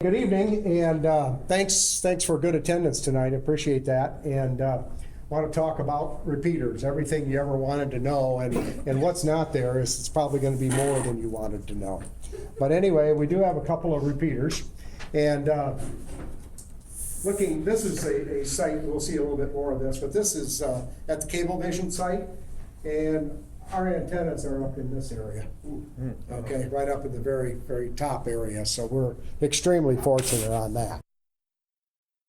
Good evening, and thanks for good attendance tonight. I appreciate that. And want to talk about repeaters, everything you ever wanted to know, and what's not there is it's probably going to be more than you wanted to know. But anyway, we do have a couple of repeaters, and this is a site. We'll see a little bit more of this, but this is at the Cablevision site, and our antennas are up in this area, okay, right up in the very, very top area, so we're extremely fortunate on that.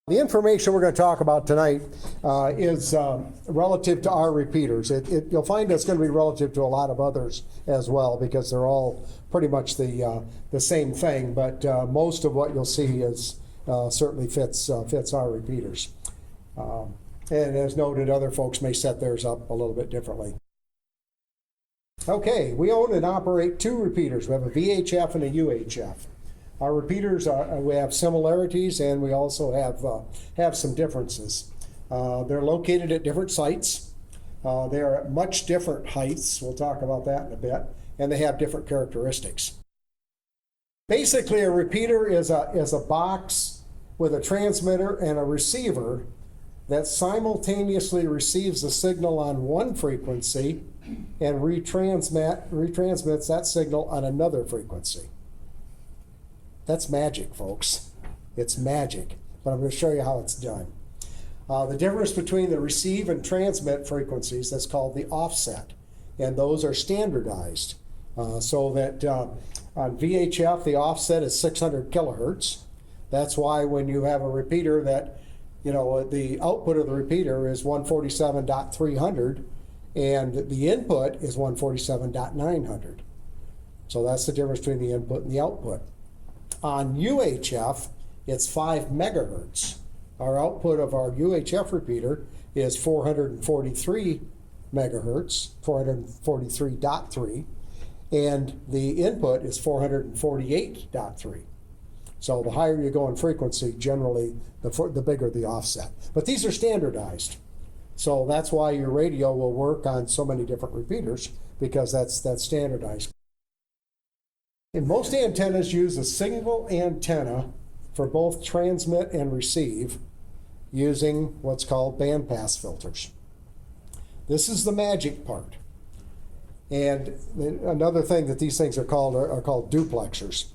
The information we're going to talk about tonight is relative to our repeaters. You'll find it's going to be relative to a lot of others as well, because they're all pretty much the same thing, but most of what you'll see is certainly fits our repeaters. And as noted, other folks may set theirs up a little bit differently. Okay, we own and operate two repeaters. We have a VHF and a UHF. Our repeaters we have similarities, and we also have some differences. They're located at different sites. They're at much different heights. We'll talk about that in a bit, and they have different characteristics. Basically, a repeater is a box with a transmitter and a receiver that simultaneously receives a signal on one frequency and retransmits that signal on another frequency. That's magic, folks. It's magic, but I'm going to show you how it's done. The difference between the receive and transmit frequencies, that's called the offset, and those are standardized. So that on VHF, the offset is 600 kilohertz. That's why when you have a repeater that, the output of the repeater is 147.300, and the input is 147.900. So that's the difference between the input and the output. On UHF, it's 5 megahertz. Our output of our UHF repeater is 443 megahertz, 443.3, and the input is 448.3. So the higher you go in frequency, generally, the bigger the offset. But these are standardized. So that's why your radio will work on so many different repeaters, because that's standardized. And most antennas use a single antenna for both transmit and receive using what's called bandpass filters. This is the magic part. And another thing that these things are called duplexers.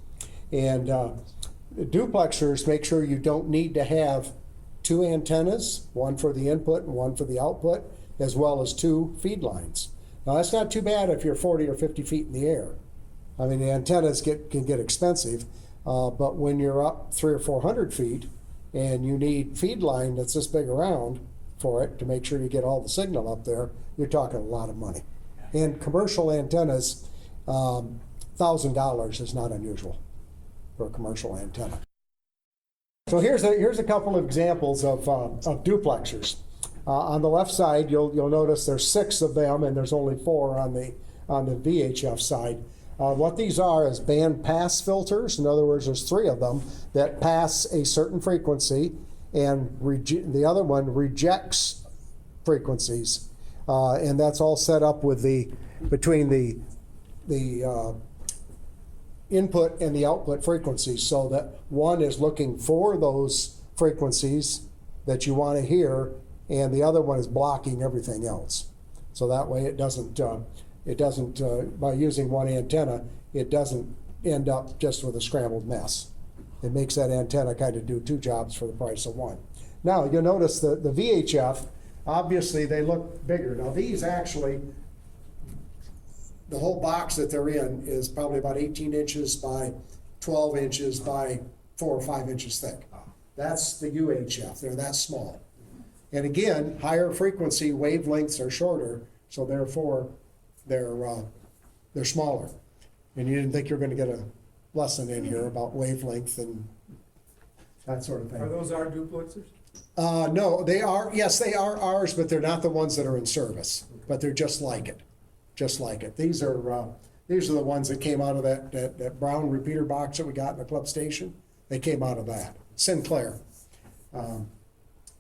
And duplexers make sure you don't need to have two antennas, one for the input and one for the output, as well as two feed lines. Now that's not too bad if you're 40 or 50 feet in the air. I mean, the antennas can get expensive, but when you're up 300 or 400 feet and you need feed line that's this big around for it to make sure you get all the signal up there, you're talking a lot of money. And commercial antennas, $1,000 is not unusual for a commercial antenna. So here's a couple of examples of duplexers. On the left side, you'll notice there's 6 of them, and there's only 4 on the VHF side. What these are is band pass filters. In other words, there's 3 of them that pass a certain frequency, and the other one rejects frequencies, and that's all set up with between the input and the output frequencies, so that one is looking for those frequencies that you want to hear, and the other one is blocking everything else. So that way it doesn't by using one antenna, it doesn't end up just with a scrambled mess. It makes that antenna kind of do 2 jobs for the price of 1. Now you'll notice the VHF, obviously they look bigger. Now these actually, the whole box that they're in is probably about 18 inches by 12 inches by 4 or 5 inches thick. That's the UHF, they're that small. And again, higher frequency wavelengths are shorter, so therefore they're smaller. And you didn't think you were going to get a lesson in here about wavelength and that sort of thing. Are those our duplexers? No, they are, yes, they are ours, but they're not the ones that are in service, but they're just like it. Just like it. These are the ones that came out of that brown repeater box that we got in the club station. They came out of that. Sinclair.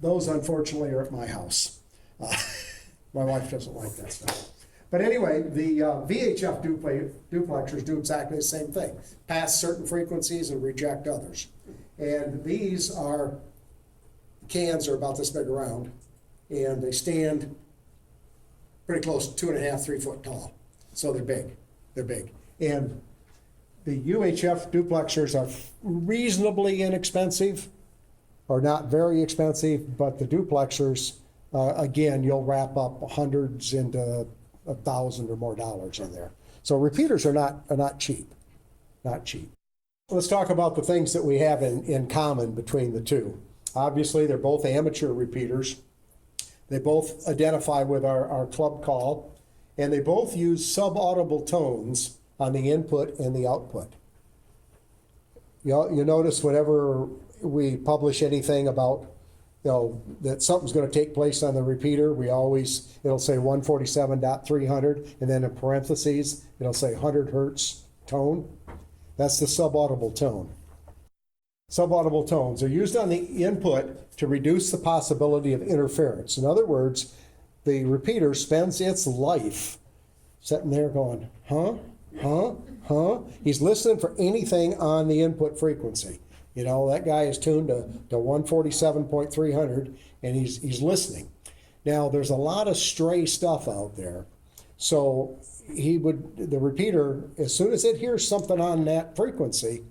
Those, unfortunately, are at my house. My wife doesn't like that stuff. But anyway, the VHF duplexers do exactly the same thing. Pass certain frequencies and reject others. And these are, cans are about this big around, and they stand pretty close to 2.5, 3 foot tall. So they're big, they're big. And the UHF duplexers are reasonably inexpensive, or not very expensive, but the duplexers, again, you'll wrap up hundreds into $1,000 or more in there. So repeaters are not cheap, not cheap. Let's talk about the things that we have in common between the two. Obviously, they're both amateur repeaters. They both identify with our club call, and they both use subaudible tones on the input and the output. You notice whenever we publish anything about, that something's going to take place on the repeater, it'll say 147.300, and then in parentheses, it'll say 100 hertz tone. That's the subaudible tone. Subaudible tones are used on the input to reduce the possibility of interference. In other words, the repeater spends its life sitting there going, huh, huh, huh. He's listening for anything on the input frequency. That guy is tuned to 147.300, and he's listening. Now, there's a lot of stray stuff out there. So the repeater, as soon as it hears something on that frequency,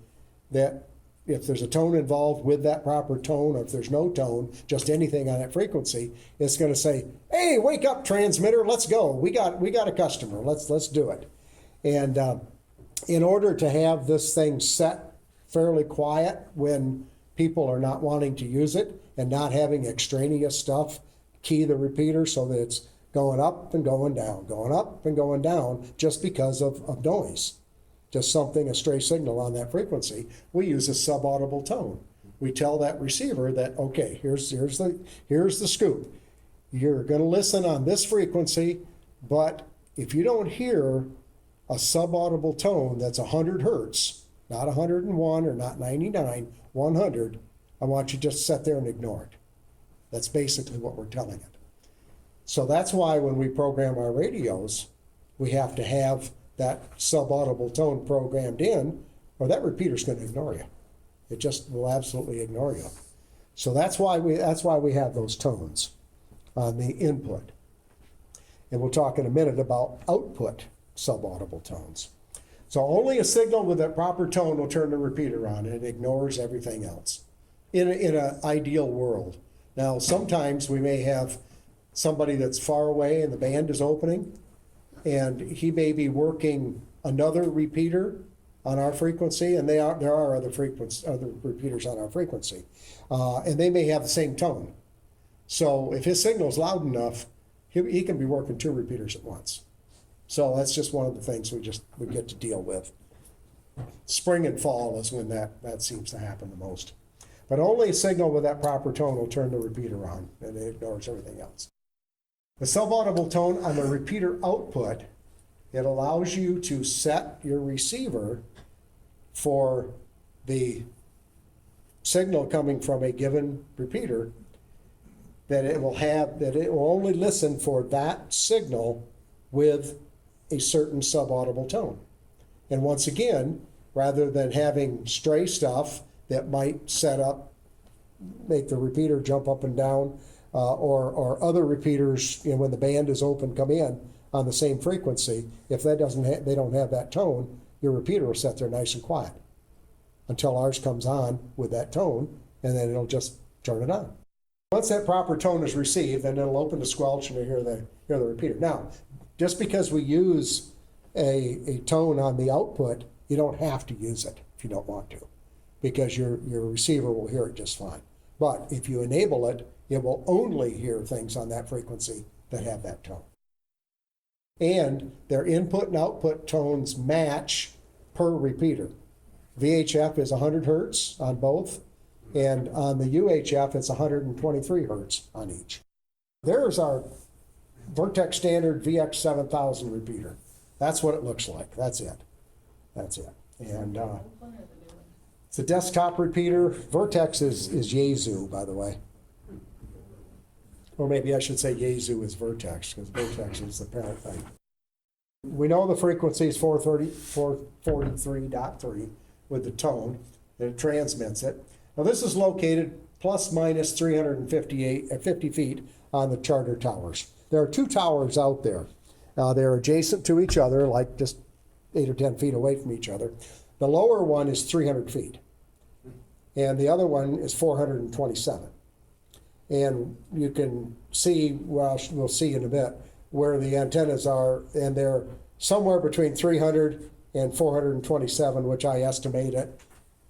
that if there's a tone involved with that proper tone, or if there's no tone, just anything on that frequency, it's going to say, "Hey, wake up, transmitter! Let's go. We got a customer. Let's do it." And in order to have this thing set fairly quiet when people are not wanting to use it, and not having extraneous stuff key the repeater so that it's going up and going down, going up and going down, just because of noise. Just a stray signal on that frequency, we use a subaudible tone. We tell that receiver that, okay, here's the scoop. You're going to listen on this frequency, but if you don't hear a subaudible tone that's 100 hertz, not 101 or not 99, 100, I want you to just sit there and ignore it. That's basically what we're telling it. So that's why when we program our radios, we have to have that subaudible tone programmed in, or that repeater's going to ignore you. It just will absolutely ignore you. So that's why we have those tones on the input. And we'll talk in a minute about output subaudible tones. So only a signal with that proper tone will turn the repeater on, and it ignores everything else in an ideal world. Now, sometimes we may have somebody that's far away and the band is opening, and he may be working another repeater on our frequency, and there are other repeaters on our frequency, and they may have the same tone. So if his signal is loud enough, he can be working 2 repeaters at once. So that's just one of the things we get to deal with. Spring and fall is when that seems to happen the most. But only a signal with that proper tone will turn the repeater on, and it ignores everything else. The subaudible tone on the repeater output, it allows you to set your receiver for the signal coming from a given repeater, that it will only listen for that signal with a certain subaudible tone. And once again, rather than having stray stuff that might make the repeater jump up and down, or other repeaters, when the band is open, come in on the same frequency. If they don't have that tone, your repeater will sit there nice and quiet until ours comes on with that tone, and then it'll just turn it on. Once that proper tone is received, then it'll open the squelch and you'll hear the repeater. Now, just because we use a tone on the output, you don't have to use it if you don't want to, because your receiver will hear it just fine. But if you enable it, it will only hear things on that frequency that have that tone. And their input and output tones match per repeater. VHF is 100 hertz on both, and on the UHF it's 123 hertz on each. There's our Vertex standard VX7000 repeater. That's what it looks like. That's it. And it's a desktop repeater. Vertex is Yaesu, by the way. Or maybe I should say Yaesu is Vertex, because Vertex is the parent thing. We know the frequency is 443.3 with the tone, and it transmits it. Now this is located plus minus 50 feet on the Charter towers. There are 2 towers out there. They're adjacent to each other, like just 8 or 10 feet away from each other. The lower one is 300 feet, and the other one is 427. And you can see, well, we'll see in a bit, where the antennas are, and they're somewhere between 300 and 427, which I estimate at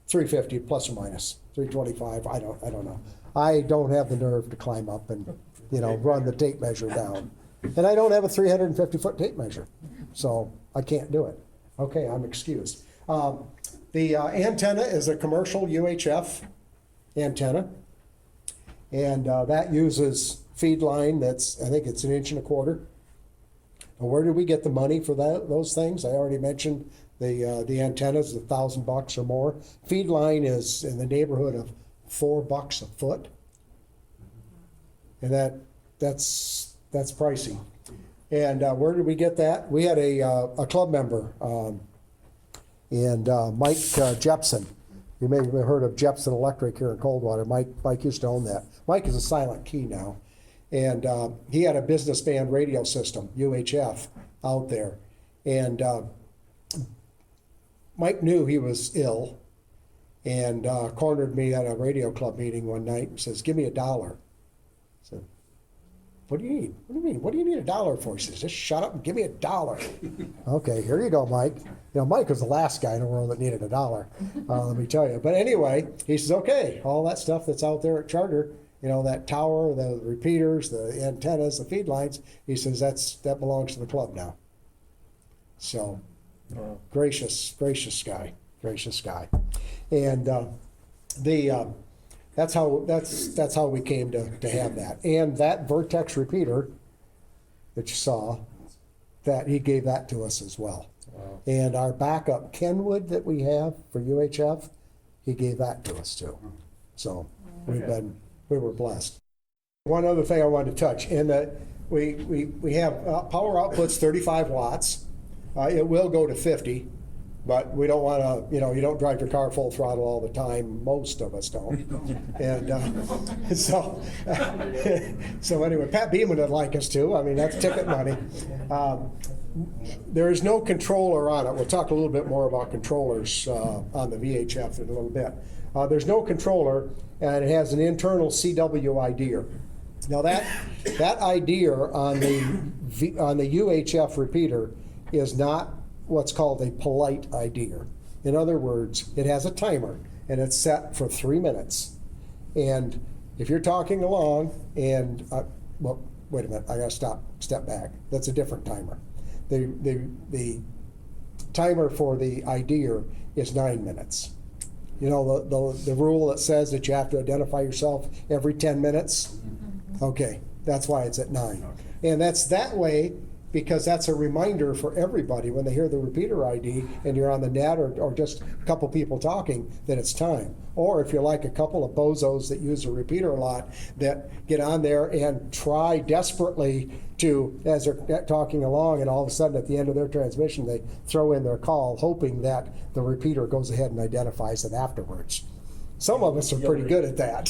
350 plus or minus 325. I don't know. I don't have the nerve to climb up and run the tape measure down, and I don't have a 350-foot tape measure, so I can't do it. Okay, I'm excused. The antenna is a commercial UHF antenna, and that uses feed line that's, I think it's 1.25 inches. Now, where did we get the money for those things? I already mentioned the antennas, $1,000 or more. Feed line is in the neighborhood of $4 a foot, and that's pricey. And where did we get that? We had a club member, and Mike Jepson. You may have heard of Jepson Electric here in Coldwater. Mike used to own that. Mike is a Silent Key now. And he had a business band radio system, UHF, out there. And Mike knew he was ill and cornered me at a radio club meeting one night and says, "Give me $1." I said, "What do you need? What do you mean? What do you need $1 for?" He says, "Just shut up and give me $1." Okay, here you go, Mike. Mike was the last guy in the world that needed $1, let me tell you. But anyway, he says, "Okay, all that stuff that's out there at Charter, that tower, the repeaters, the antennas, the feed lines," he says, that belongs to the club now." So, gracious guy. And that's how we came to have that. And that Vertex repeater that you saw, that he gave that to us as well. Wow. And our backup Kenwood that we have for UHF, he gave that to us too. So we were blessed. One other thing I wanted to touch, in that we have power outputs 35 watts. It will go to 50. But we don't want to, you don't drive your car full throttle all the time. Most of us don't. And so anyway, Pat Beeman would like us to. I mean, that's ticket money. There is no controller on it. We'll talk a little bit more about controllers on the VHF in a little bit. There's no controller, and it has an internal CW IDER. Now that IDER on the UHF repeater is not what's called a polite IDER. In other words, it has a timer, and it's set for 3 minutes. And if you're talking along, and well, wait a minute, I gotta step back. That's a different timer. The timer for the IDER is 9 minutes. The rule that says that you have to identify yourself every 10 minutes. Okay, that's why it's at 9, and that's that way, because that's a reminder for everybody when they hear the repeater ID and you're on the net or just a couple people talking that it's time. Or if you're like a couple of bozos that use the repeater a lot, that get on there and try desperately to, as they're talking along, and all of a sudden at the end of their transmission they throw in their call, hoping that the repeater goes ahead and identifies it afterwards. Some of us are pretty good at that.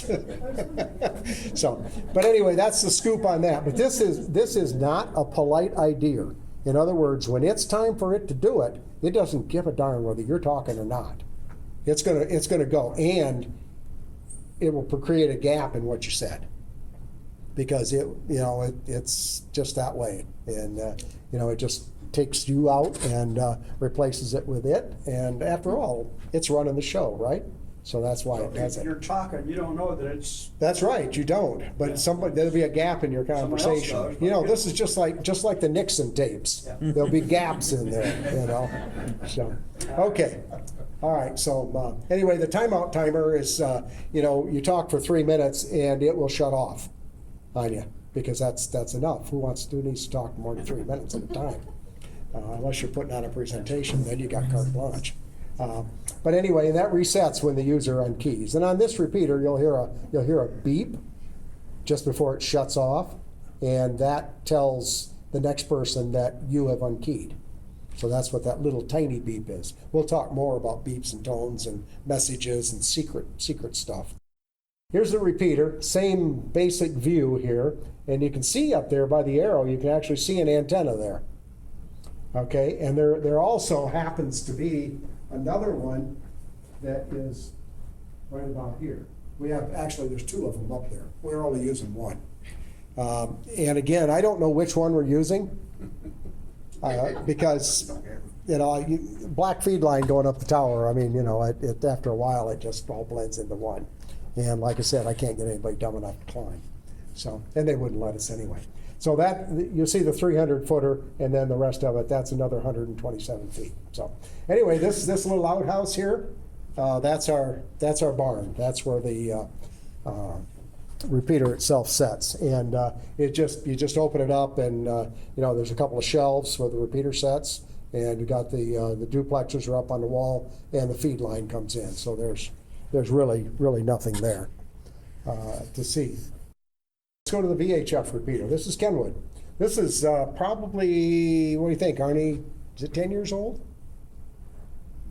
So, but anyway, that's the scoop on that. But this is not a polite IDER. In other words, when it's time for it to do it, it doesn't give a darn whether you're talking or not. It's gonna go, and it will create a gap in what you said, because it's just that way, and it just takes you out and replaces it with it. And after all, it's running the show, right? So that's why it does it. If you're talking, you don't know that it's. That's right, you don't. But there'll be a gap in your conversation. This is just like the Nixon tapes. Yeah. There'll be gaps in there, So, okay. All right, so anyway, the timeout timer is, you talk for 3 minutes and it will shut off on you, because that's enough. Who needs to talk more than 3 minutes at a time? Unless you're putting on a presentation, then you got carte blanche. But anyway, that resets when the user unkeys. And on this repeater, you'll hear a beep just before it shuts off, and that tells the next person that you have unkeyed. So that's what that little tiny beep is. We'll talk more about beeps and tones and messages and secret stuff. Here's the repeater, same basic view here, and you can see up there by the arrow, you can actually see an antenna there. Okay, and there also happens to be another one that is right about here. We have, actually, there's two of them up there. We're only using one. And again, I don't know which one we're using because, black feed line going up the tower, I mean, after a while, it just all blends into one. And like I said, I can't get anybody dumb enough to climb. So, and they wouldn't let us anyway. So that, you'll see the 300 footer, and then the rest of it, that's another 127 feet. So anyway, this little outhouse here, that's our barn. That's where the repeater itself sets. And you just open it up, and there's a couple of shelves where the repeater sets, and you got the duplexers are up on the wall, and the feed line comes in. So there's really nothing there to see. Let's go to the VHF repeater. This is Kenwood. This is probably, what do you think, Arnie? Is it 10 years old?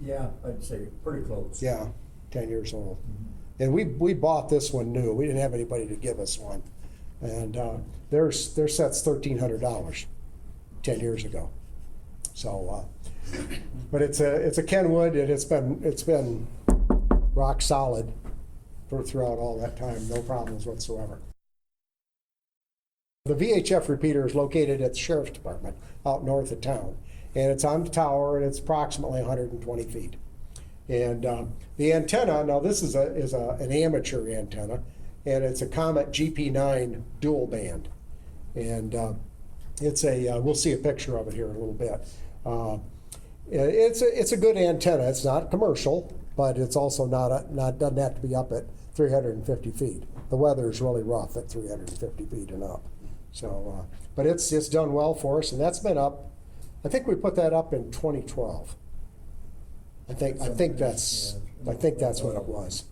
Yeah, I'd say pretty close. Yeah, 10 years old. Mm-hmm. And we bought this one new. We didn't have anybody to give us one. And their set's $1,300 10 years ago. So, but it's a Kenwood, and it's been rock solid throughout all that time. No problems whatsoever. The VHF repeater is located at the Sheriff's Department out north of town, and it's on the tower, and it's approximately 120 feet. And the antenna, now this is an amateur antenna, and it's a Comet GP9 dual band, and we'll see a picture of it here in a little bit. It's a good antenna. It's not commercial, but it's also doesn't have to be up at 350 feet. The weather is really rough at 350 feet and up. So, but it's done well for us, and that's been up. I think we put that up in 2012. I think that's what it was.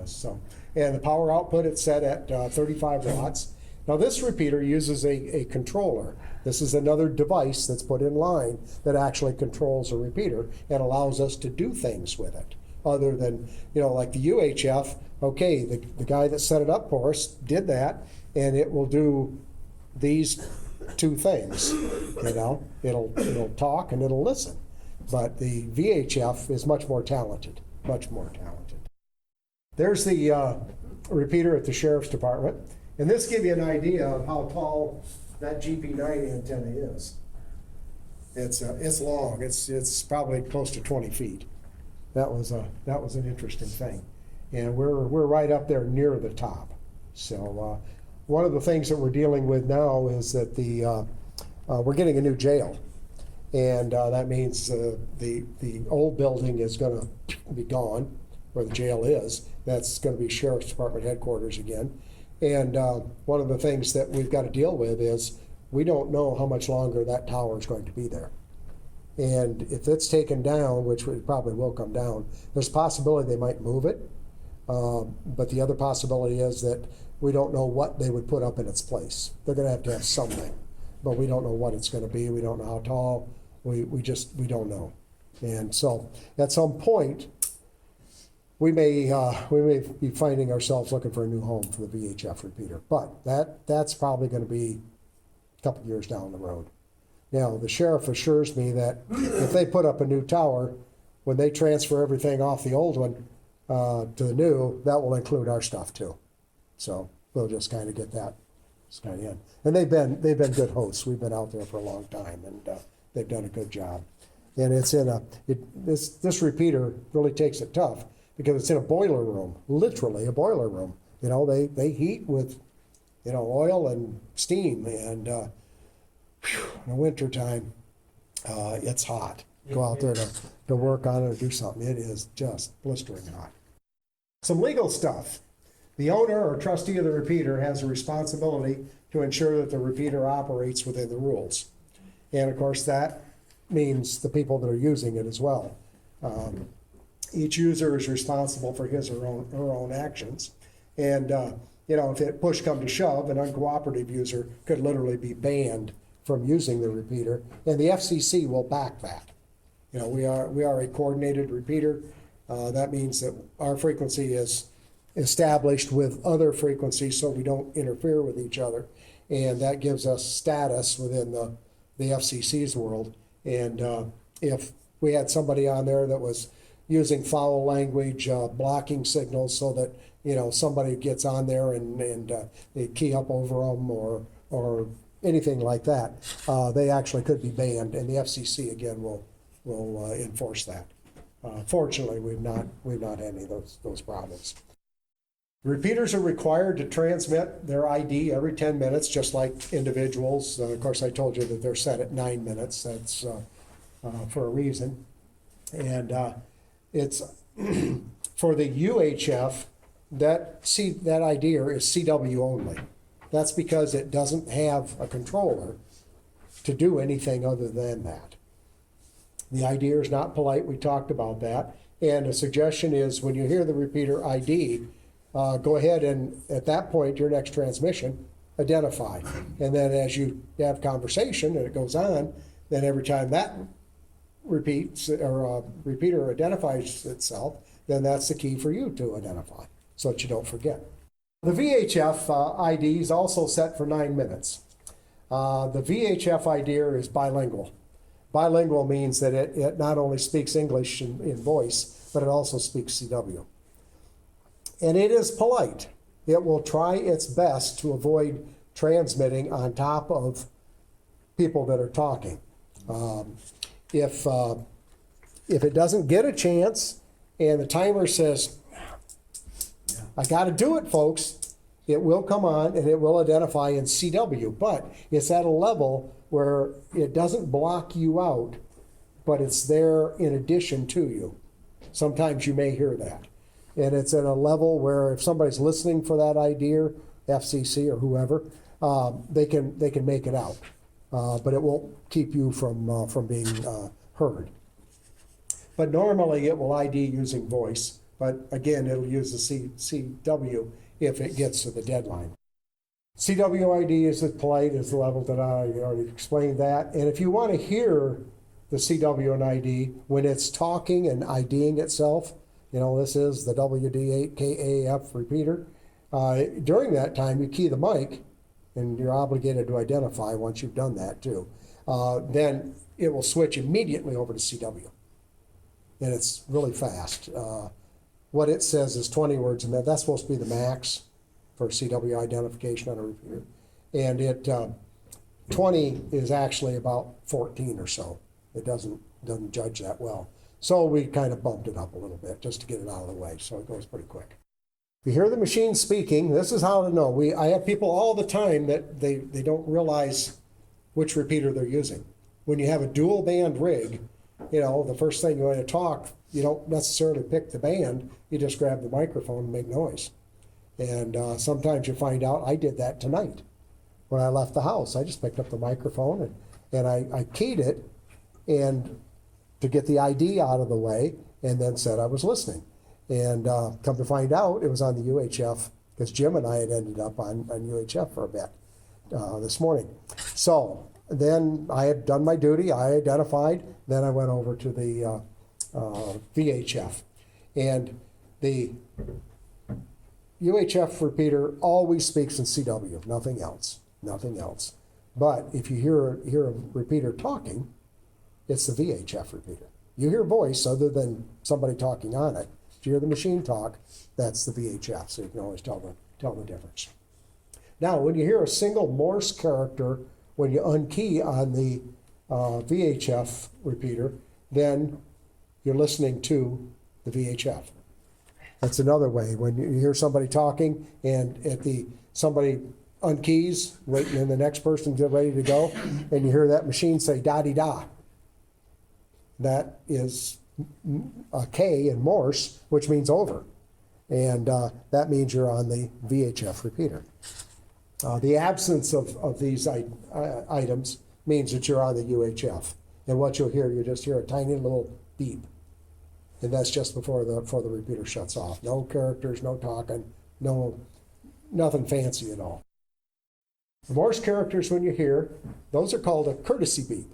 So, and the power output, it's set at 35 watts. Now this repeater uses a controller. This is another device that's put in line that actually controls a repeater and allows us to do things with it. Other than, like the UHF, okay, the guy that set it up for us did that, and it will do these two things. It'll talk and it'll listen. But the VHF is much more talented, much more talented. There's the repeater at the Sheriff's Department, and this gives you an idea of how tall that GP9 antenna is. It's long. It's probably close to 20 feet. That was an interesting thing, and we're right up there near the top. So one of the things that we're dealing with now is that we're getting a new jail, and that means the old building is going to be gone, where the jail is. That's going to be Sheriff's Department headquarters again. And one of the things that we've got to deal with is we don't know how much longer that tower is going to be there. And if it's taken down, which it probably will come down, there's a possibility they might move it. But the other possibility is that we don't know what they would put up in its place. They're going to have something, but we don't know what it's going to be. We don't know how tall. We don't know. And so at some point, we may be finding ourselves looking for a new home for the VHF repeater. But that's probably going to be a couple years down the road. Now, the sheriff assures me that if they put up a new tower, when they transfer everything off the old one to the new, that will include our stuff too. So we'll just kind of get that kind of in. And they've been good hosts. We've been out there for a long time, and they've done a good job. And it's this repeater really takes it tough because it's in a boiler room, literally a boiler room. They heat with oil and steam, and in the wintertime, it's hot. Go out there to work on it or do something. It is just blistering hot. Some legal stuff. The owner or trustee of the repeater has a responsibility to ensure that the repeater operates within the rules. And of course, that means the people that are using it as well. Each user is responsible for his or her own actions. And, if it push come to shove, an uncooperative user could literally be banned from using the repeater, and the FCC will back that. You know, we are a coordinated repeater. That means that our frequency is established with other frequencies so we don't interfere with each other. And that gives us status within the FCC's world. And if we had somebody on there that was using foul language, blocking signals so that, you know, somebody gets on there and they key up over them or anything like that, they actually could be banned, and the FCC again will enforce that. Fortunately, we've not had any of those problems. Repeaters are required to transmit their ID every 10 minutes, just like individuals. Of course, I told you that they're set at 9 minutes. That's for a reason. And it's for the UHF, that IDer is CW only. That's because it doesn't have a controller to do anything other than that. The IDer is not polite. We talked about that. And a suggestion is when you hear the repeater ID, go ahead and at that point, your next transmission, identify. And then as you have conversation and it goes on, then every time that repeats or repeater identifies itself, then that's the key for you to identify so that you don't forget. The VHF ID is also set for 9 minutes. The VHF IDer is bilingual. Bilingual means that it not only speaks English in voice, but it also speaks CW. And it is polite. It will try its best to avoid transmitting on top of people that are talking. If it doesn't get a chance and the timer says, I got to do it, folks, it will come on and it will identify in CW, but it's at a level where it doesn't block you out, but it's there in addition to you. Sometimes you may hear that. And it's at a level where if somebody's listening for that idea, FCC or whoever, they can make it out. But it won't keep you from being heard. But normally it will ID using voice, but again, it'll use the CW if it gets to the deadline. CW ID is as polite as the level that I already explained that. And if you want to hear the CW and ID when it's talking and IDing itself, you know, this is the WD8KAF repeater. During that time, you key the mic, and you're obligated to identify once you've done that too. Then it will switch immediately over to CW. And it's really fast. What it says is 20 words, and that's supposed to be the max for CW identification on a repeater. And 20 is actually about 14 or so. It doesn't judge that well. So we kind of bumped it up a little bit just to get it out of the way, so it goes pretty quick. If you hear the machine speaking, this is how to know. I have people all the time that they don't realize which repeater they're using. When you have a dual band rig, you know, the first thing you want to talk, you don't necessarily pick the band, you just grab the microphone and make noise. And sometimes you find out, I did that tonight. When I left the house, I just picked up the microphone and I keyed it and to get the ID out of the way, and then said I was listening. And come to find out, it was on the UHF, because Jim and I had ended up on UHF for a bit this morning. So then I had done my duty, I identified, then I went over to the VHF. And the UHF repeater always speaks in CW, nothing else. But if you hear a repeater talking, it's the VHF repeater. You hear voice other than somebody talking on it. If you hear the machine talk, that's the VHF, so you can always tell the difference. Now, when you hear a single Morse character, when you unkey on the VHF repeater, then you're listening to the VHF. That's another way. When you hear somebody talking and somebody unkeys, waiting in the next person to get ready to go, and you hear that machine say da-di-da. That is a K in Morse, which means over. And that means you're on the VHF repeater. The absence of these items means that you're on the UHF. And what you'll hear, you just hear a tiny little beep. And that's just before the repeater shuts off. No characters, no talking, nothing fancy at all. The Morse characters, when you hear, those are called a courtesy beep.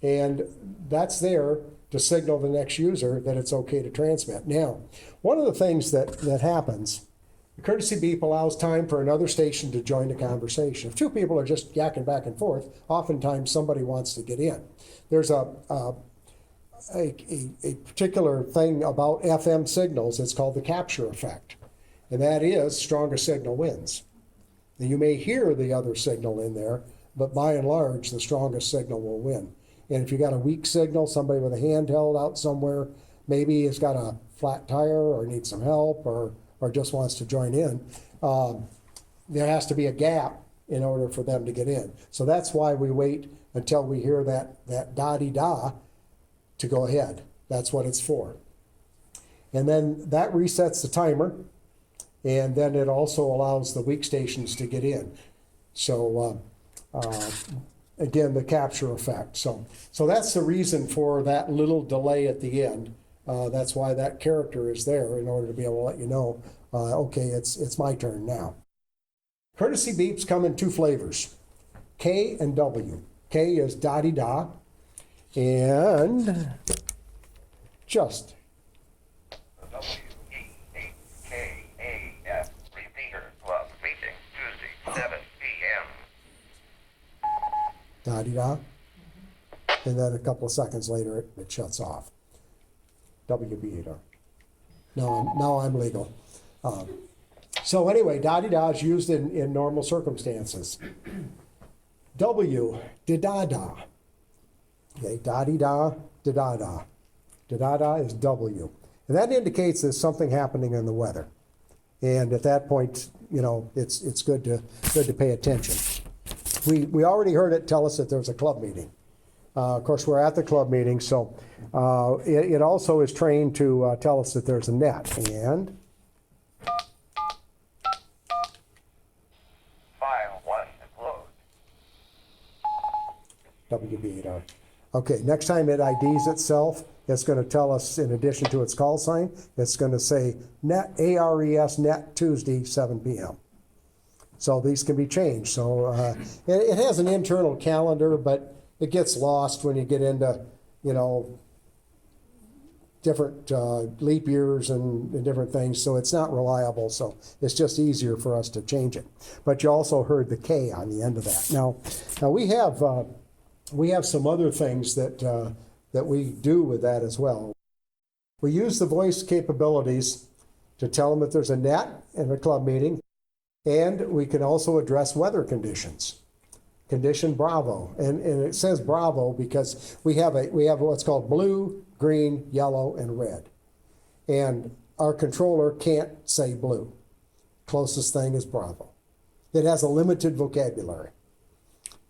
And that's there to signal the next user that it's okay to transmit. Now, one of the things that happens, the courtesy beep allows time for another station to join the conversation. If two people are just yakking back and forth, oftentimes somebody wants to get in. There's a particular thing about FM signals. It's called the capture effect. And that is strongest signal wins. Now, you may hear the other signal in there, but by and large, the strongest signal will win. And if you got a weak signal, somebody with a handheld out somewhere, maybe has got a flat tire or needs some help or just wants to join in, there has to be a gap in order for them to get in. So that's why we wait until we hear that da-de-da to go ahead. That's what it's for. And then that resets the timer, and then it also allows the weak stations to get in. So again, the capture effect. So that's the reason for that little delay at the end. That's why that character is there, in order to be able to let you know, okay, it's my turn now. Courtesy beeps come in two flavors, K and W. K is da-de-da, and just. WEHKAF Repeater Club meeting Tuesday, 7 p.m. Da-de-da, and then a couple of seconds later it shuts off. WBAR. Now I'm legal. So anyway, da-de-da is used in normal circumstances. W, da-da-da. Okay, da-de-da, da-da-da. Da-da-da is W. And that indicates there's something happening in the weather. And at that point, you know, it's good to pay attention. We already heard it tell us that there's a club meeting. Of course, we're at the club meeting, so it also is trained to tell us that there's a net. And File 1 to close. WB8R. Okay, next time it IDs itself, it's going to tell us, in addition to its call sign, it's going to say net ARES net Tuesday 7 p.m. So these can be changed. So it has an internal calendar, but it gets lost when you get into, you know, different leap years and different things. So it's not reliable. So it's just easier for us to change it. But you also heard the K on the end of that. Now we have some other things that we do with that as well. We use the voice capabilities to tell them that there's a net in a club meeting, and we can also address weather conditions. Condition Bravo, and it says Bravo because we have what's called blue, green, yellow, and red, and our controller can't say blue. Closest thing is Bravo. It has a limited vocabulary,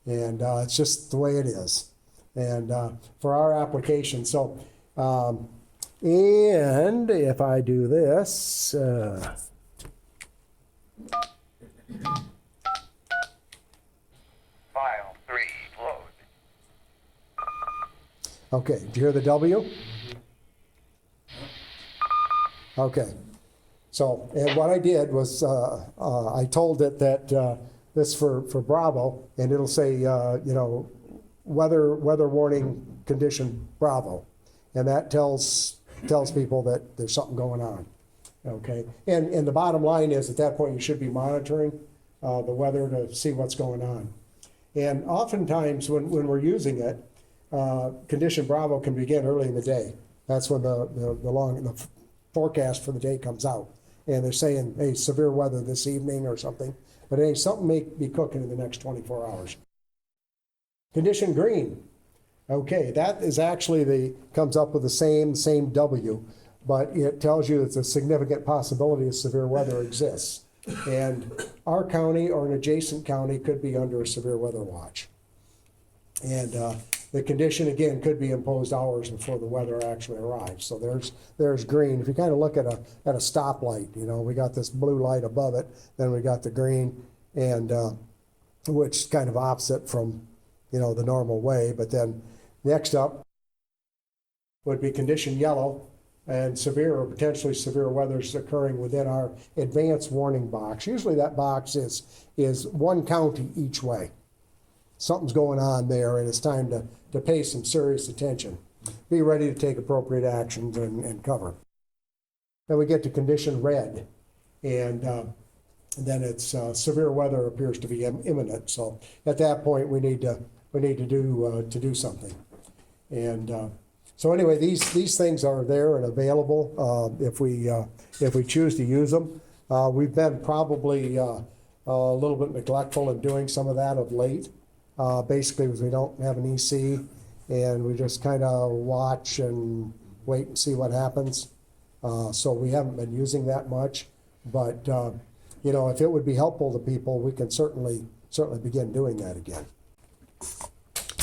and it's just the way it is. And for our application, so and if I do this. File 3 load. Okay, did you hear the W? Okay. So, and what I did was I told it that this for Bravo, and it'll say, you know, weather warning condition Bravo. And that tells people that there's something going on. Okay. And the bottom line is, at that point, you should be monitoring the weather to see what's going on. And oftentimes when we're using it, condition Bravo can begin early in the day. That's when the forecast for the day comes out. And they're saying, hey, severe weather this evening or something. But hey, something may be cooking in the next 24 hours. Condition green. Okay, that is actually comes up with the same W, but it tells you it's a significant possibility of severe weather exists. And our county or an adjacent county could be under a severe weather watch. And the condition, again, could be imposed hours before the weather actually arrives. So there's green. If you kind of look at a stoplight, you know, we got this blue light above it, then we got the green, and which is kind of opposite from, you know, the normal way. But then next up would be condition yellow. and severe or potentially severe weather is occurring within our advanced warning box. Usually that box is one county each way. Something's going on there, and it's time to pay some serious attention. Be ready to take appropriate actions and cover. Then we get to condition red, and then it's severe weather appears to be imminent. So at that point, we need to do something. And so anyway, these things are there and available if we choose to use them. We've been probably a little bit neglectful in doing some of that of late. Basically, because we don't have an EC, and we just kind of watch and wait and see what happens. So we haven't been using that much, but you know, if it would be helpful to people, we can certainly begin doing that again.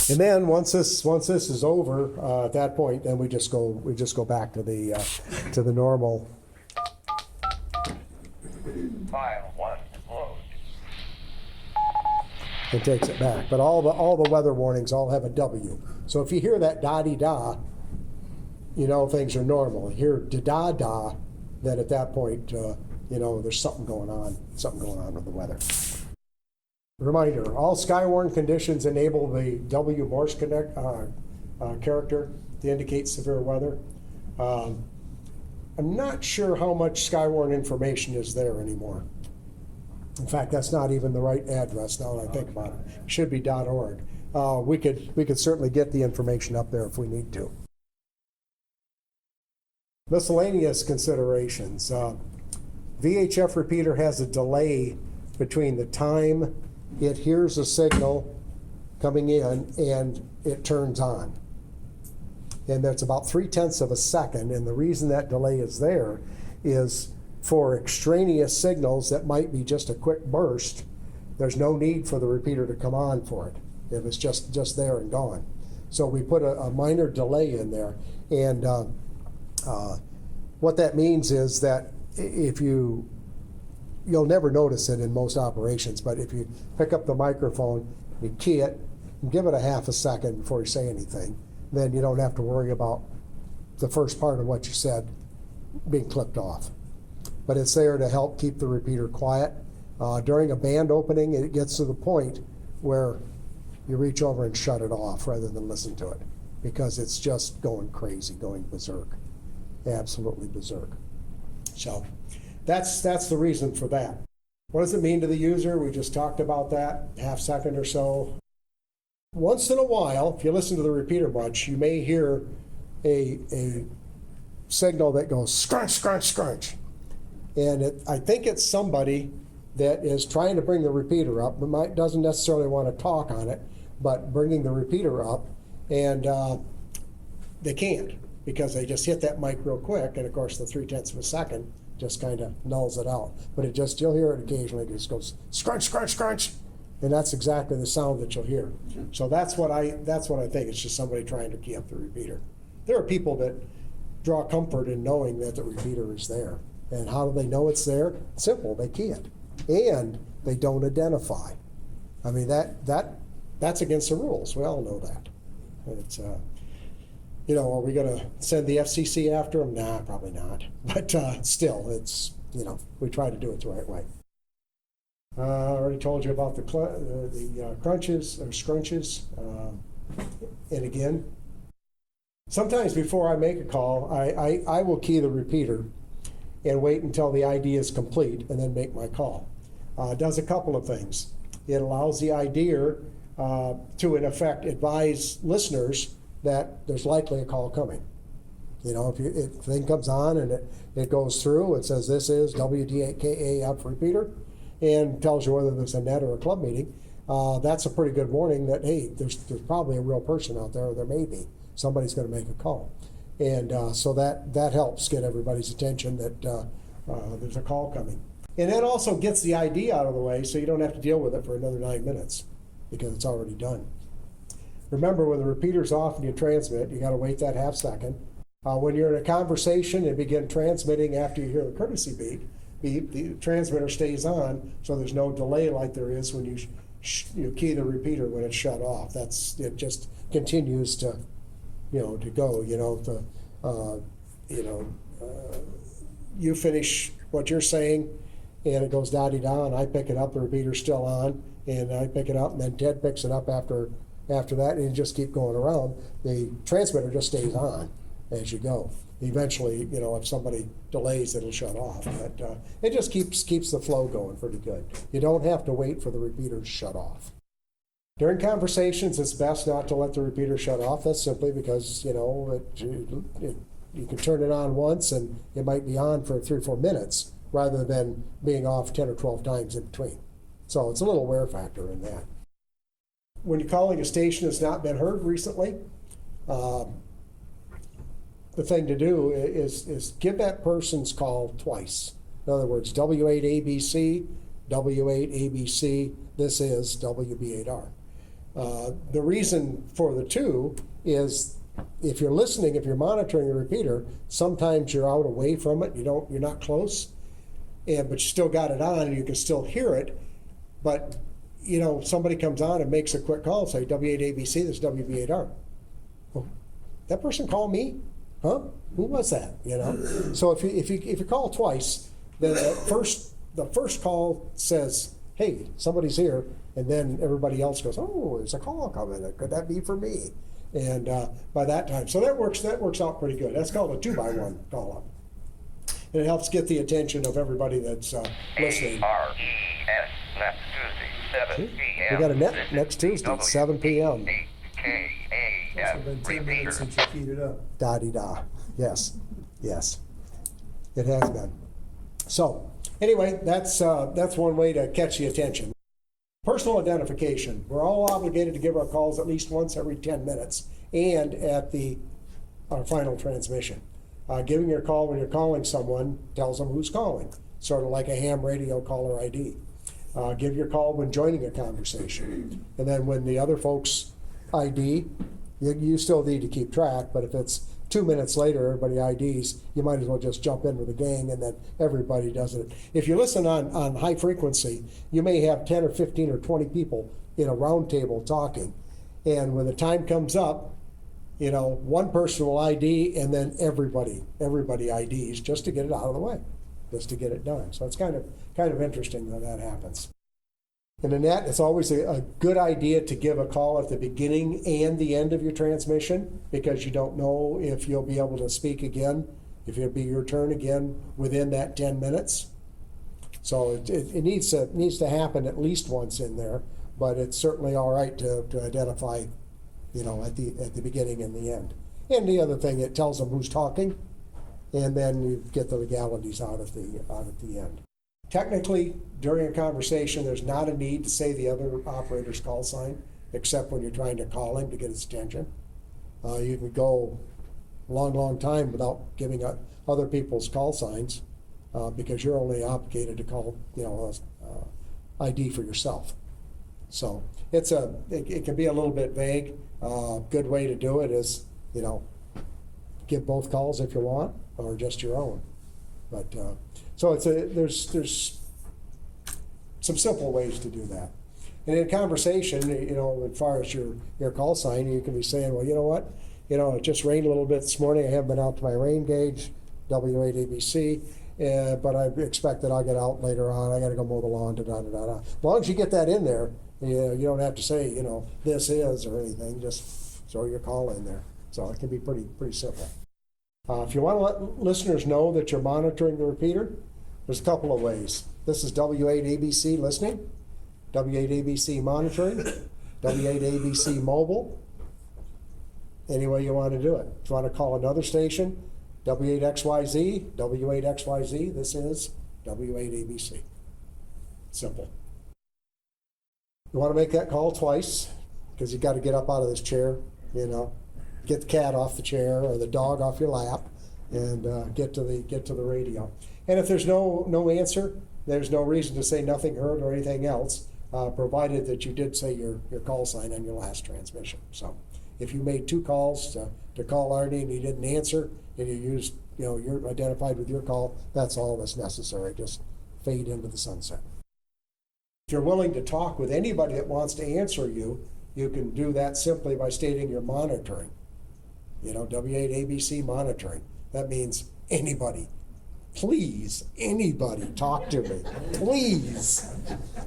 And then once this is over, at that point, then we just go back to the normal. File 1 load. It takes it back. But all the weather warnings all have a W. So if you hear that da-dee-da, you know things are normal. You hear da-da-da, then at that point, you know, there's something going on with the weather. Reminder, all Skywarn conditions enable the W Morse character to indicate severe weather. I'm not sure how much Skywarn information is there anymore. In fact, that's not even the right address now that I think about it. It should be .org. We could certainly get the information up there if we need to. Miscellaneous considerations. VHF repeater has a delay between the time it hears a signal coming in and it turns on. And that's about 0.3 of a second. And the reason that delay is there is for extraneous signals that might be just a quick burst, there's no need for the repeater to come on for it if it's just there and gone. So we put a minor delay in there. And what that means is that if you'll never notice it in most operations, but if you pick up the microphone, you key it, and give it a half a second before you say anything, then you don't have to worry about the first part of what you said being clipped off. But it's there to help keep the repeater quiet. During a band opening, it gets to the point where you reach over and shut it off rather than listen to it, because it's just going crazy, going berserk, absolutely berserk. So that's the reason for that. What does it mean to the user? We just talked about that, half second or so. Once in a while, if you listen to the repeater much, you may hear a signal that goes scrunch, scrunch, scrunch. And I think it's somebody that is trying to bring the repeater up, but doesn't necessarily want to talk on it, but bringing the repeater up, and they can't because they just hit that mic real quick, and of course the 0.3 of a second just kind of nulls it out. But you'll hear it occasionally. It just goes scrunch, scrunch, scrunch, and that's exactly the sound that you'll hear. So that's what I think. It's just somebody trying to key up the repeater. There are people that draw comfort in knowing that the repeater is there. And how do they know it's there? Simple, they key it. And they don't identify. I mean, that's against the rules. We all know that. It's, you know, are we going to send the FCC after them? Nah, probably not. But still, it's, you know, we try to do it the right way. I already told you about the crunches or scrunches. And again, sometimes before I make a call, I will key the repeater and wait until the ID is complete and then make my call. It does a couple of things. It allows the IDer to, in effect, advise listeners that there's likely a call coming. You know, if the thing comes on and it goes through, it says this is WDKAF repeater, and tells you whether there's a net or a club meeting, that's a pretty good warning that, hey, there's probably a real person out there, or there may be. Somebody's going to make a call. And so that helps get everybody's attention that there's a call coming. And that also gets the ID out of the way so you don't have to deal with it for another 9 minutes because it's already done. Remember, when the repeater's off and you transmit, you got to wait that half second. When you're in a conversation and begin transmitting after you hear the courtesy beep, the transmitter stays on, so there's no delay like there is when you key the repeater when it's shut off. It just continues to, you know, to go. You know, you finish what you're saying, and it goes da-de-da, and I pick it up, the repeater's still on, and I pick it up, and then Ted picks it up after that, and you just keep going around. The transmitter just stays on as you go. Eventually, if somebody delays, it'll shut off, but it just keeps the flow going pretty good. You don't have to wait for the repeater to shut off. During conversations, it's best not to let the repeater shut off. That's simply because, you can turn it on once and it might be on for 3 or 4 minutes rather than being off 10 or 12 times in between. So it's a little wear factor in that. When you're calling a station that's not been heard recently, the thing to do is give that person's call twice. In other words, W8ABC, W8ABC, this is WB8R. The reason for the two is if you're listening, if you're monitoring a repeater, sometimes you're out away from it, you're not close, but you still got it on and you can still hear it. But somebody comes on and makes a quick call, say W8ABC, this is WB8R. Well, that person called me? Huh? Who was that? So if you call twice, then the first call says, hey, somebody's here, and then everybody else goes, oh, there's a call coming. Could that be for me? And by that time, so that works out pretty good. That's called a 2x1 call up, and it helps get the attention of everybody that's listening. ARES next Tuesday, 7 p.m. We got a net next Tuesday, 7 p.m. It's been 10 minutes since you keyed it up. Da-de-da. Yes. It has been. So anyway, that's one way to catch the attention. Personal identification. We're all obligated to give our calls at least once every 10 minutes and at our final transmission. Giving your call when you're calling someone tells them who's calling, sort of like a ham radio caller ID. Give your call when joining a conversation. And then when the other folks ID, you still need to keep track, but if it's 2 minutes later, everybody IDs, you might as well just jump in with a gang and then everybody does it. If you listen on high frequency, you may have 10 or 15 or 20 people in a round table talking. And when the time comes up, one person will ID and then everybody IDs just to get it out of the way, just to get it done. So it's kind of interesting when that happens. In the net, it's always a good idea to give a call at the beginning and the end of your transmission because you don't know if you'll be able to speak again, if it'll be your turn again within that 10 minutes. So it needs to happen at least once in there, but it's certainly all right to identify, at the beginning and the end. And the other thing, it tells them who's talking, and then you get the legalities out at the end. Technically, during a conversation, there's not a need to say the other operator's call sign, except when you're trying to call him to get his attention. You can go a long time without giving other people's call signs because you're only obligated to call, ID for yourself. So it can be a little bit vague. Good way to do it is, give both calls if you want, or just your own. But so there's some simple ways to do that. And in a conversation, as far as your call sign, you can be saying, well, you know what, it just rained a little bit this morning. I haven't been out to my rain gauge, W8ABC, but I expect that I'll get out later on. I got to go mow the lawn, da-da-da-da. As long as you get that in there, you don't have to say, this is or anything. Just throw your call in there. So it can be pretty simple. If you want to let listeners know that you're monitoring the repeater, there's a couple of ways. This is W8ABC listening, W8ABC monitoring, W8ABC mobile. Any way you want to do it. If you want to call another station, W8XYZ, W8XYZ, this is W8ABC. Simple. You want to make that call twice because you got to get up out of this chair, get the cat off the chair or the dog off your lap, and get to the radio. And if there's no answer, there's no reason to say nothing heard or anything else, provided that you did say your call sign on your last transmission. So if you made 2 calls to call Arnie and he didn't answer, and you used you're identified with your call, that's all that's necessary. Just fade into the sunset. If you're willing to talk with anybody that wants to answer you, you can do that simply by stating you're monitoring. W8ABC monitoring. That means anybody. Please, anybody, talk to me, please.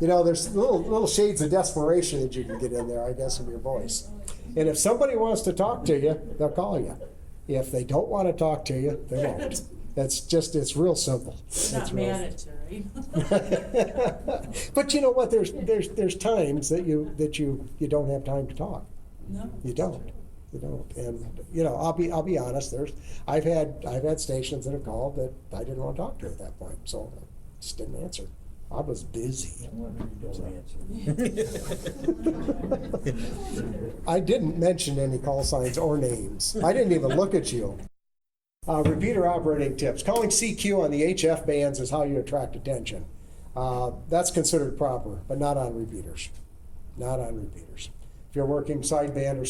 You know, there's little shades of desperation that you can get in there, I guess, in your voice. And if somebody wants to talk to you, they'll call you. If they don't want to talk to you, they won't. It's real simple. Not mandatory. But you know what? There's times that you don't have time to talk. No. You don't. And you know, I'll be honest. I've had stations that have called that I didn't want to talk to at that point, so I just didn't answer. I was busy. I didn't mention any call signs or names. I didn't even look at you. Repeater operating tips. Calling CQ on the HF bands is how you attract attention. That's considered proper, but not on repeaters. Not on repeaters. If you're working sideband or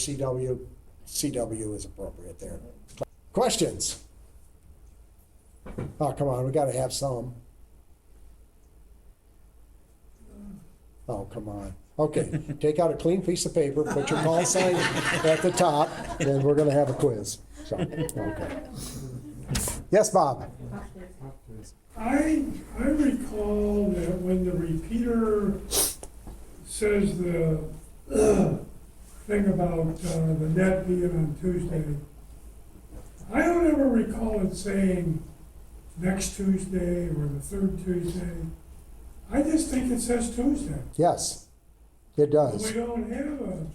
CW is appropriate there. Questions? Oh, come on, we gotta have some. Oh, come on. Okay, take out a clean piece of paper, put your call sign at the top, and we're gonna have a quiz. So, okay. Yes, Bob? I recall that when the repeater says the thing about the net being on Tuesday, I don't ever recall it saying next Tuesday or the third Tuesday. I just think it says Tuesday. Yes, it does. We don't have a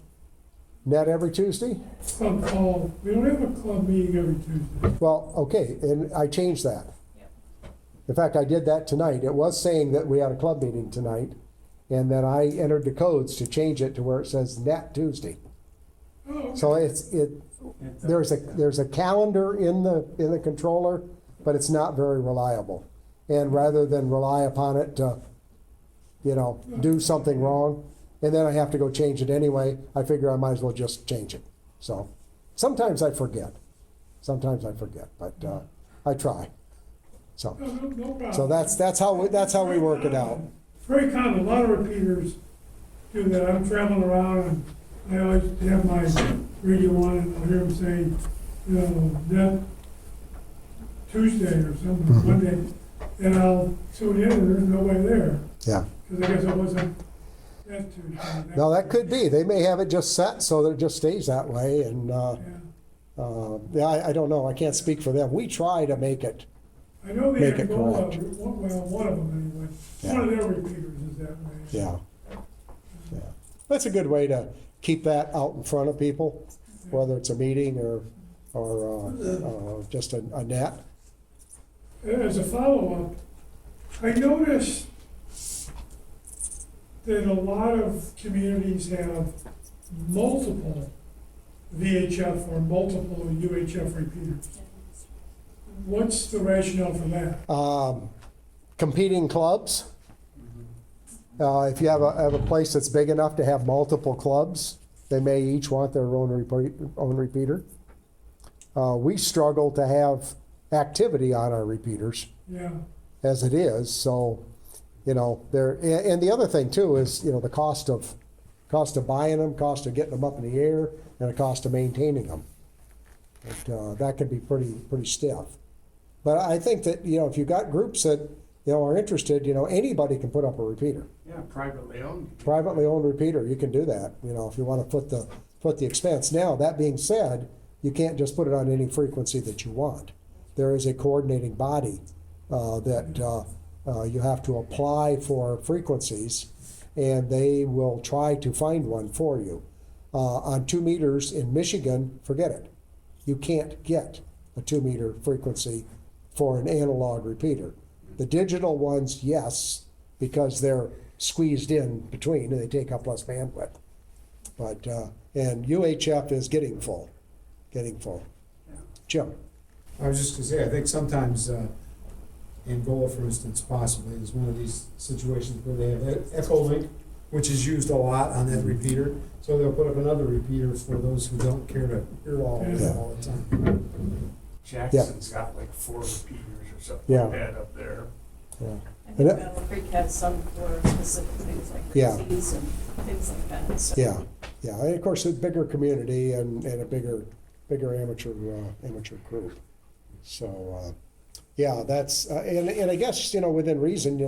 Net every Tuesday? club call, we don't have a club meeting every Tuesday. Well, okay, and I changed that. In fact, I did that tonight. It was saying that we had a club meeting tonight, and then I entered the codes to change it to where it says net Tuesday. Oh, okay. So there's a calendar in the controller, but it's not very reliable. And rather than rely upon it to, do something wrong, and then I have to go change it anyway, I figure I might as well just change it. So sometimes I forget, but I try. So No problem. so that's how we work it out. Very common, a lot of repeaters do that. I'm traveling around and I always have my radio on and I'll hear them say, that Tuesday or something, Monday, and I'll tune in and there's nobody there. Yeah. Because I guess it wasn't that Tuesday. No, that could be. They may have it just set so that it just stays that way. And I don't know. I can't speak for them. We try to make it. I know they Make have it Gola, correct. one of them anyway. Yeah. One of their repeaters is that way. Yeah. That's a good way to keep that out in front of people, whether it's a meeting or just a net. As a follow-up, I noticed that a lot of communities have multiple VHF or multiple UHF repeaters. What's the rationale for that? Competing clubs. If you have a place that's big enough to have multiple clubs, they may each want their own repeater. We struggle to have activity on our repeaters Yeah, as it is, so there. And the other thing too is the cost of buying them, cost of getting them up in the air, and the cost of maintaining them. But, that can be pretty stiff. But I think that if you've got groups that are interested, anybody can put up a repeater. yeah, privately owned. Privately owned repeater, you can do that. If you want to put the expense. Now that being said, you can't just put it on any frequency that you want. There is a coordinating body that you have to apply for frequencies, and they will try to find one for you. On 2 meters in Michigan, forget it. You can't get a 2 meter frequency for an analog repeater. The digital ones, yes, because they're squeezed in between and they take up less bandwidth. But and UHF is getting full. Jim. I was just gonna say, I think sometimes Angola, for instance, possibly is one of these situations where they have Echolink, which is used a lot on that repeater. So they'll put up another repeater for those who don't care to hear all of that all the time. Jackson's got like 4 repeaters or something Yeah. like that up there. Yeah. I think Battle Creek has some for specific things like Yeah. disease and things like that. So. Yeah, and of course, a bigger community and a bigger amateur group. So, yeah, that's, and I guess, within reason,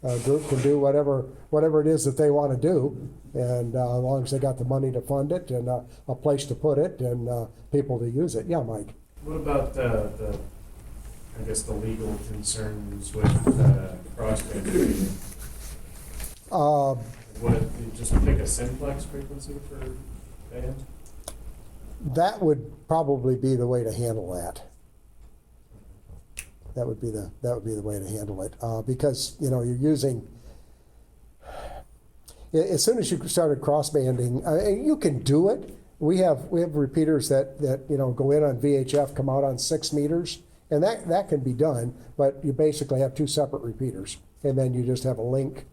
a group can do whatever it is that they want to do. And as long as they got the money to fund it and a place to put it and people to use it. Yeah, Mike? What about I guess the legal concerns with crossband repeating? Would you just pick a simplex frequency for band? That would probably be the way to handle that. That would be the way to handle it, because you're using. As soon as you started crossbanding, you can do it. We have repeaters that go in on VHF, come out on 6 meters, and that can be done. But you basically have 2 separate repeaters, and then you just have a link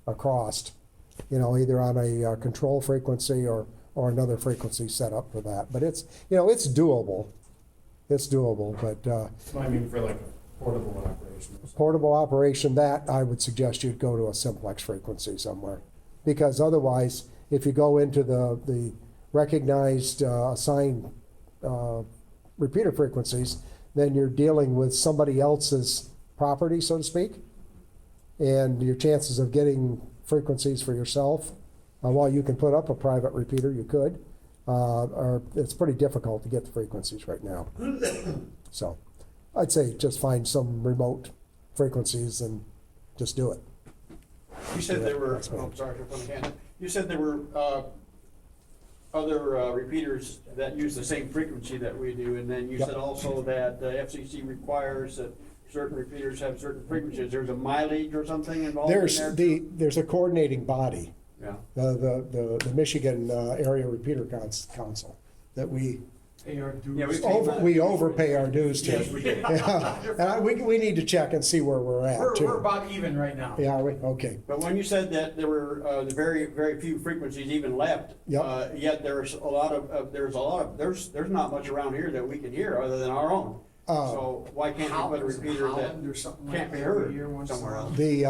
across, either on a control frequency or another frequency set up for that. But it's doable. It's doable, but. I mean, for like a portable operation. Portable operation, that I would suggest you'd go to a simplex frequency somewhere. Because otherwise, if you go into the recognized assigned repeater frequencies, then you're dealing with somebody else's property, so to speak. And your chances of getting frequencies for yourself, while you can put up a private repeater, you could, it's pretty difficult to get the frequencies right now. So I'd say just find some remote frequencies and just do it. You said there were, sorry to put a hand. You said there were other repeaters that use the same frequency that we do, and then you Yep. said also that the FCC requires that certain repeaters have certain frequencies. There's a mileage or something involved in there? There's a coordinating body, Yeah. the Michigan Area Repeater Council, that we Yeah, we overpay our dues to. Yes, we do. Yeah. And we need to check and see where we're at too. We're about even right now. Yeah, are we? Okay. But when you said that there were very, very few frequencies even left, Yep. yet there's not much around here that we can hear other than our own. So why can't you put a repeater that Holland or something like can't be that every heard year once in a somewhere while. else? The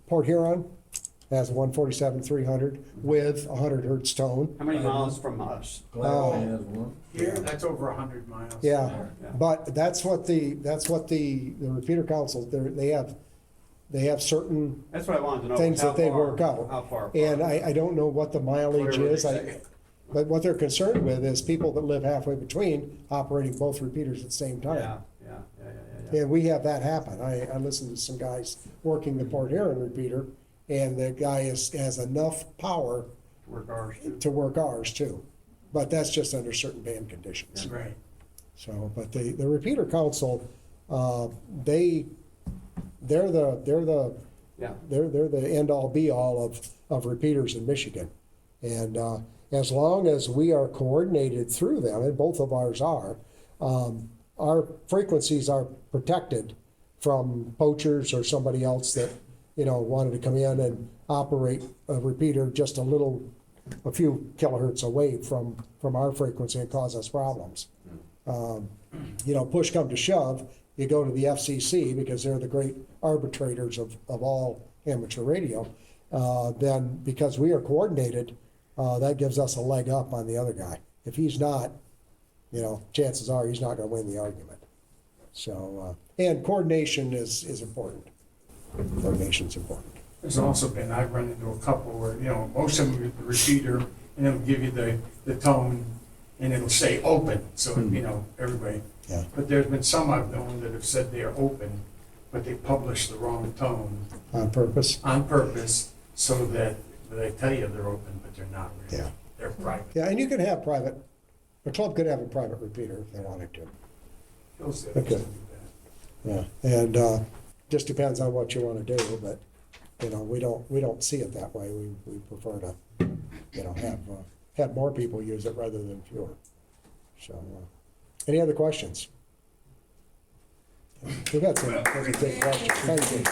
Port Huron has a 147-300 with 100 hertz tone. How many miles from us? Gladwell has one. Here, that's over 100 miles. Yeah, Yeah. but that's what the repeater council, they have certain That's what I wanted to know. things how that they far- work out. How far? And I don't know what the mileage Whatever they is. say. But what they're concerned with is people that live halfway between operating both repeaters at the same time. Yeah. And we have that happen. I listened to some guys working the Port Huron repeater, and the guy has enough power Work ours too. to work ours too. But that's just under certain band conditions. Right. So, but the repeater council, they're the end all be all of repeaters in Michigan. And as long as we are coordinated through them, and both of ours are, our frequencies are protected from poachers or somebody else that, wanted to come in and operate a repeater just a few kilohertz away from our frequency and cause us problems. Push come to shove, you go to the FCC because they're the great arbitrators of all amateur radio. Then because we are coordinated, that gives us a leg up on the other guy. If he's not, chances are he's not going to win the argument. So, and coordination is important. Coordination's important. There's also been, I've run into a couple where, most of them with the repeater, and it'll give you the tone, and it'll say open, so, everybody. Yeah. But there's been some I've known that have said they're open, but they publish the wrong tone On purpose? on purpose, so that they tell you they're open, but they're not really. Yeah. They're private. Yeah, and you can have a club could have a private repeater if they wanted to. They'll say Okay. something like that. Yeah, and just depends on what you want to do, but, we don't see it that way. We prefer to, have more people use it rather than fewer. So, any other questions? We've got some good questions. Thank you.